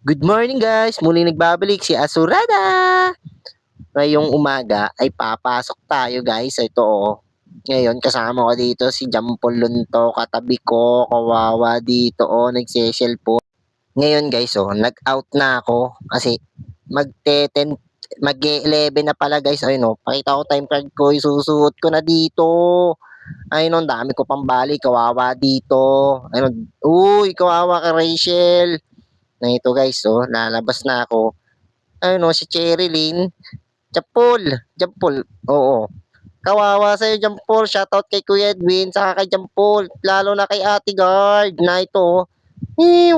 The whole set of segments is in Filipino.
Good morning guys! Muling nagbabalik si Asurada! Ngayong umaga ay papasok tayo guys. Ito oh. Ngayon kasama ko dito si Jampol Lunto, katabi ko, kawawa dito oh, nagse-cellphone. Ngayon guys oh, nag-out na ako kasi magte-10, mag-11 na pala guys. Ayun oh, pakita ko time card ko, isusuot ko na dito. Ayun oh, dami ko pang bali, kawawa dito. Ayun, uy, kawawa ka Rachel. Na ito guys oh, lalabas na ako. Ayun oh, si Cherilyn. Jampol, oo. Kawawa sa'yo, Jampol. Shoutout kay Kuya Edwin, saka kay Jampol. Lalo na kay Ate Guard na ito.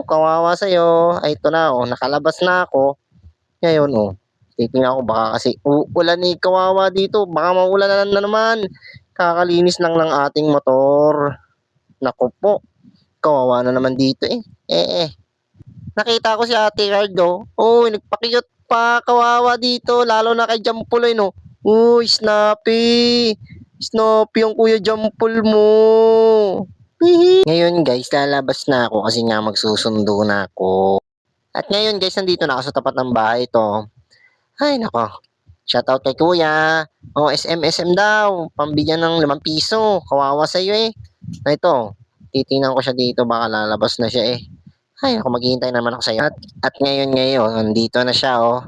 Kawawa sa'yo. Ay, ito na, oh. Nakalabas na ako. Ngayon, oh. Titingnan ko baka kasi uulan ni kawawa dito. Baka maulan na naman. Kakalinis lang ng ating motor. Naku po. Kawawa na naman dito eh. Nakita ko si Ate Guard, oh. Oh, nagpakiyot pa. Kawawa dito. Lalo na kay Jampol, no. Uy, Snappy. Snappy yung Kuya Jampol mo. Hihi. Ngayon guys, lalabas na ako kasi nga magsusundo na ako. At ngayon guys, nandito na ako sa tapat ng bahay ito. Ay nako. Shoutout kay Kuya. Oh, SM daw. Pambigyan ng 5 piso. Kawawa sa iyo eh. Na ito. Titingnan ko siya dito. Baka lalabas na siya eh. Ay, ako maghihintay naman ako sa iyo. At ngayon, nandito na siya oh.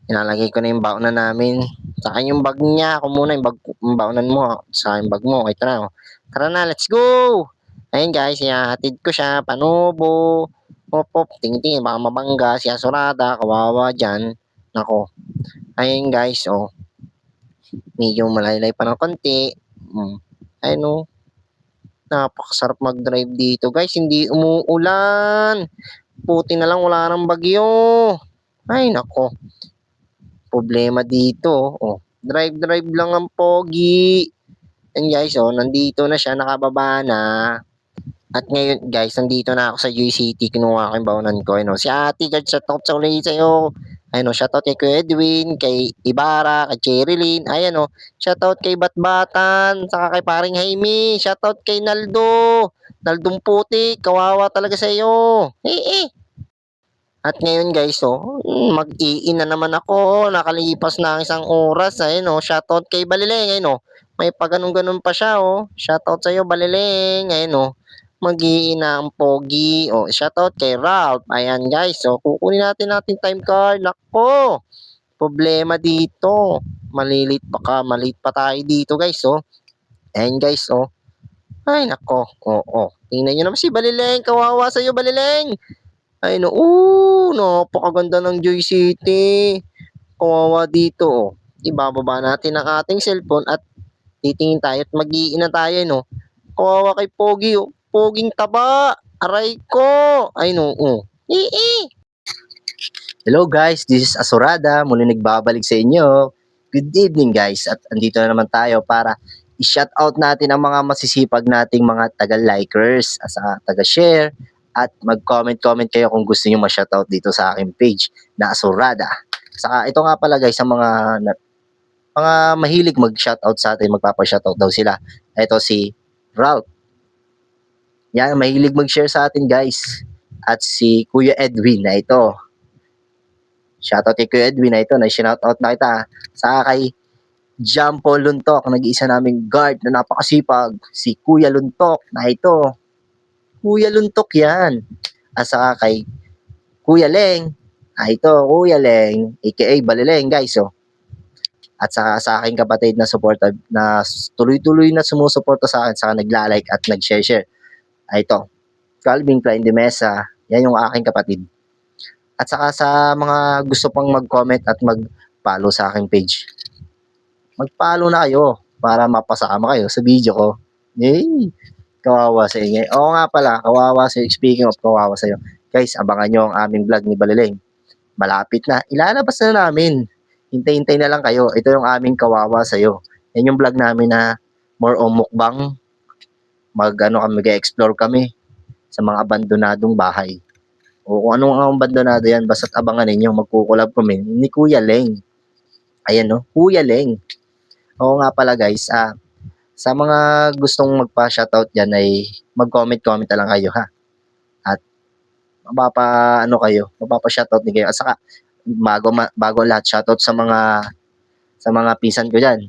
Ilalagay ko na yung baon na namin. Saka yung bag niya, ako muna yung baonan mo. Sa yung bag mo, ito na oh. Tara na, let's go! Ayun guys, ihahatid ko siya, panubo. Hop, tingin, baka mabangga, si Asurada, kawawa dyan. Nako. Ayun guys, oh. Medyo malaylay pa ng konti. Ayun oh. Napakasarap mag-drive dito guys, hindi umuulan. Puti na lang, wala nang bagyo. Ay, nako. Problema dito, oh. Drive lang ang pogi. And guys, oh, nandito na siya, nakababa na. At ngayon, guys, nandito na ako sa UCT, kinuha ko yung baonan ko. Ano, si Ate God, shoutout sa ulit sa'yo. Ayun, shoutout kay Kuya Edwin, kay Ibarra, kay Cherilyn. Ayan, oh, shoutout kay Batbatan, saka kay Paring Jaime. Shoutout kay Naldo. Naldong puti, kawawa talaga sa iyo. At ngayon guys, oh, mag-i-in na naman ako. Nakalipas na ang isang oras. Ayun, oh, shoutout kay Balileng. Ayun, oh, may paganon-ganon pa siya, oh. Shoutout sa iyo, Balileng. Ayun, oh, mag-i-in na ang pogi. Oh, shoutout kay Ralph. Ayan guys, oh, kukunin natin time card. Nako, problema dito. Malit pa tayo dito guys, oh. Ayan guys, oh. Ay, nako. Oo. Tingnan nyo naman si Balileng. Kawawa sa iyo, Balileng. Ay no, napakaganda ng Joy City. Kawawa dito, oh. Ibababa natin ang ating cellphone at titingin tayo at mag-iina tayo, no. Kawawa kay Pogi, oh. Poging taba. Aray ko. Ay no, oh. Hello guys, this is Asurada. Muli nagbabalik sa inyo. Good evening guys. At andito na naman tayo para i-shoutout natin ang mga masisipag nating mga taga-likers, taga-share, at mag-comment kayo kung gusto niyo ma-shoutout dito sa aking page na Asurada. Saka ito nga pala guys, sa mga mahilig mag-shoutout sa atin, magpapa-shoutout daw sila. Ito si Ralph. Yan, mahilig mag-share sa atin guys. At si Kuya Edwin na ito. Shoutout kay Kuya Edwin na ito, na-shoutout na kita. Saka kay Jampo Luntok, nag-iisa naming guard na napakasipag, si Kuya Luntok na ito. Kuya Luntok yan. At saka kay Kuya Leng, ito, Kuya Leng, aka Balileng guys, oh. At saka sa aking kapatid na supporter, na tuloy-tuloy na sumusuporta sa akin, saka nagla-like at nag-share. Ito, Calvin Klein de Mesa, yan yung aking kapatid. At saka sa mga gusto pang mag-comment at mag-follow sa aking page, mag-follow na kayo para mapasama kayo sa video ko. Yay! Kawawa sa inyo. Oo nga pala, kawawa sa iyo. Speaking of kawawa sa iyo, guys, abangan nyo ang aming vlog ni Balileng. Malapit na. Ilalabas na namin. Hintay-hintay na lang kayo. Ito yung aming kawawa sa iyo. Yan yung vlog namin na more on mukbang. Mag-explore kami sa mga abandonadong bahay. O kung anong abandonado yan, basta't abangan ninyo, magkukulab kami ni Kuya Leng. Ayan no, Kuya Leng. Oo nga pala guys, sa mga gustong magpa-shoutout dyan ay mag-comment na lang kayo ha. At ano kayo, mapapa-shoutout din kayo. At saka bago lahat, shoutout sa mga pinsan ko diyan.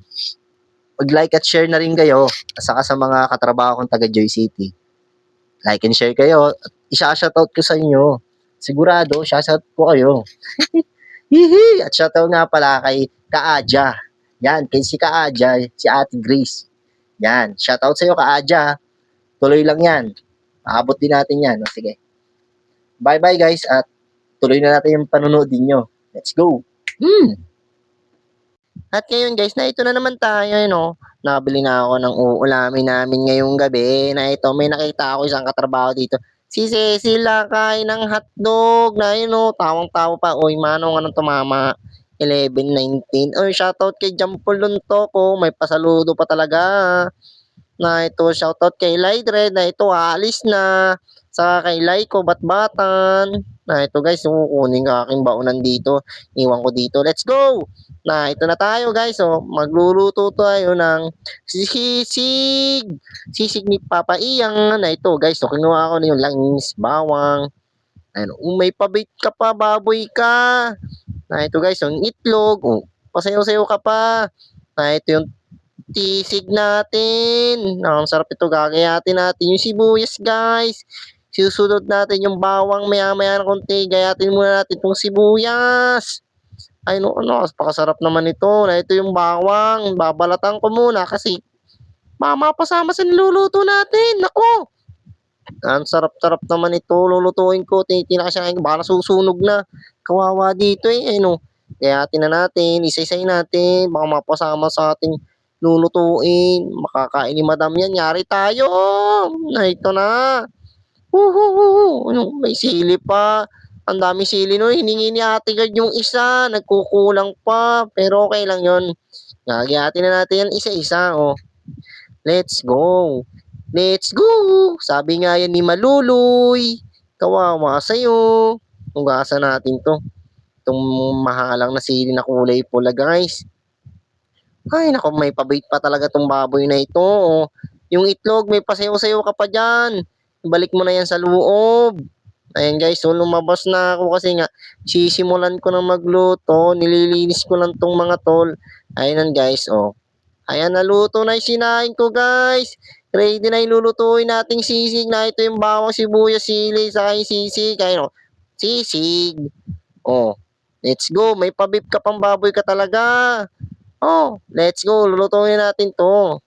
Mag-like at share na rin kayo. At saka sa mga katrabaho kong taga Joy City. Like and share kayo. At isa-shoutout ko sa inyo. Sigurado, shoutout ko kayo. Hihi! At shoutout nga pala kay Kaaja. Yan, kay si Kaaja, si Ate Grace. Yan, shoutout sa iyo Kaaja. Tuloy lang yan. Aabot din natin yan. O, sige. Bye-bye guys at tuloy na natin yung panonood ninyo. Let's go! At ngayon guys, na ito na naman tayo, Nabili na ako ng uulamin namin ngayong gabi. Na ito, may nakita ako isang katrabaho dito. Si Cecil kain ng hotdog na tawang-tawa pa. Oy, manong anong tumama? 11:19. Oy, shoutout kay Jampol Luntok ko. May pasaludo pa talaga. Na ito, shoutout kay Lydred na ito, aalis na. Sa kay Laiko Batbatan. Na ito guys, kukunin ko aking baunan dito. Iwan ko dito. Let's go! Na ito na tayo guys, magluluto tayo ng sisig. Sisig ni Papa Iyang. Na ito guys, kinuha ko na yung langis, bawang. Ayun, may pabait ka pa, baboy ka. Na ito guys, yung itlog. Pasayo-sayo ka pa. Na ito yung sisig natin. Ang sarap ito, gagayatin natin yung sibuyas guys. Susunod natin yung bawang maya-maya ng konti. Gayatin muna natin itong sibuyas. Ay pakasarap naman ito. Na ito yung bawang. Babalatan ko muna kasi mamapasama sa niluluto natin. Nako! Ang sarap-sarap naman ito. Lulutuin ko. Tinitina kasi baka susunog na. Kawawa dito Gayatin na natin. Isa-isay natin. Baka mapasama sa ating lulutuin. Makakain ni Madam yan. Yari tayo. Na ito na. May sili pa. Ang dami sili hiningi ni Ate Guard yung isa. Nagkukulang pa. Pero okay lang yon. Gagayatin na natin yan isa-isa. Let's go. Let's go. Sabi nga yan ni Maluloy. Kawawa sa'yo. Hugasan natin to. Itong mahalang na sili na kulay pula guys. Ay nako, may pabait pa talaga tong baboy na ito. Yung itlog, may pasayo-sayo ka pa dyan. Balik mo na yan sa loob. Ayan guys, lumabas na ako kasi nga sisimulan ko na magluto. Nililinis ko lang tong mga tol. Ayan guys, Ayan, naluto na yung sinain ko guys. Ready na ilulutuin nating sisig na ito yung bawang sibuyas, sili, saka yung sisig. Ayan sisig. Let's go. May pabib ka pang baboy ka talaga. Let's go. Lulutuin natin to.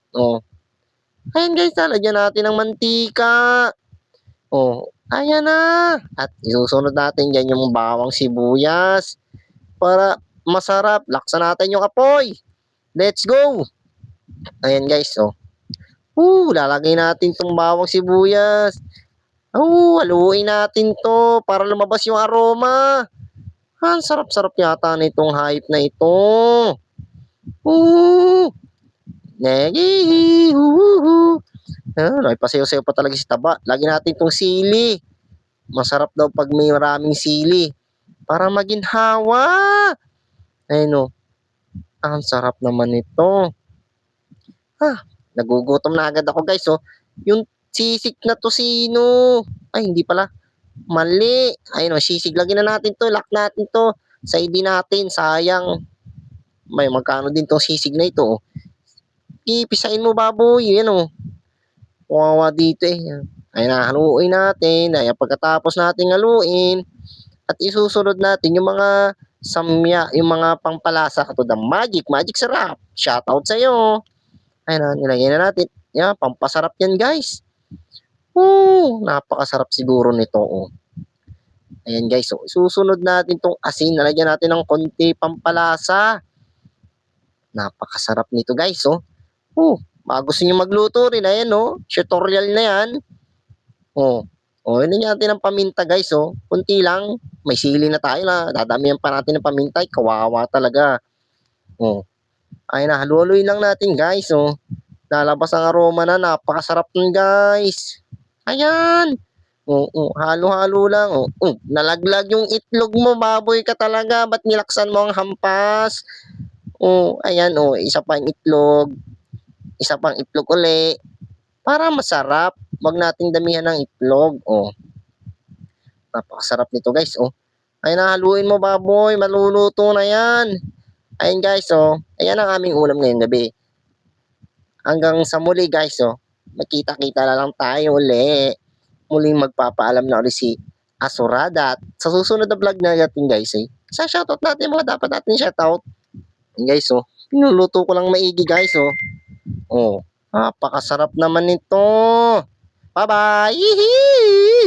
Ayan guys, lalagyan natin ng mantika. Ayan na. At isusunod natin dyan yung bawang sibuyas. Para masarap. Laksan natin yung apoy. Let's go. Ayan guys, lalagay natin tong bawang sibuyas. Haluin natin to para lumabas yung aroma. Ang sarap-sarap yata nitong hype na ito. Negi. Ay, pasayo-sayo pa talaga si taba. Lagi natin itong sili. Masarap daw pag may maraming sili. Para maginhawa. Ayun ang sarap naman nito. Nagugutom na agad ako guys. Yung sisig na tosino. Ay, hindi pala. Mali. Ayun sisig. Lagyan na natin to. Lock natin to. Side natin. Sayang. May magkano din tong sisig na ito. Ipisain mo baboy. Yan Kawawa dito Ayun na, haluin natin. Ayan, pagkatapos natin haluin, at isusunod natin yung mga samya, yung mga pangpalasa katulad ng magic sarap. Shoutout sa'yo. Ayun na, nilagay na natin. Yan, pampasarap yan guys. Napakasarap siguro nito. Ayan guys, susunod natin tong asin. Nalagyan natin ng konti pampalasa. Napakasarap nito guys. Gusto nyo magluto rin. Ayan tutorial na yan. Yun natin ng paminta guys. Kunti lang. May sili na tayo na. Dadamihan pa natin ng paminta. Kawawa talaga. Ayun na, haluloy lang natin guys. Lalabas ang aroma na. Napakasarap nun guys. Ayan. Halo-halo lang. Nalaglag yung itlog mo. Baboy ka talaga. Ba't nilaksan mo ang hampas? Ayan. Isa pang itlog. Isa pang itlog uli. Para masarap. Wag nating damihan ng itlog. Napakasarap nito guys, oh. Ay nahaluin mo baboy, maluluto na yan. Ayun guys, oh. Ayan ang aming ulam ngayong gabi. Hanggang sa muli guys, oh. Magkita-kita na lang tayo uli. Muling magpapaalam na ulit si Asurada. At sa susunod na vlog natin guys, eh. Sa shoutout natin mga dapat natin shoutout. Ayun guys, oh. Pinuluto ko lang maigi guys, oh. Oh, napakasarap naman nito. Bye-bye! Yee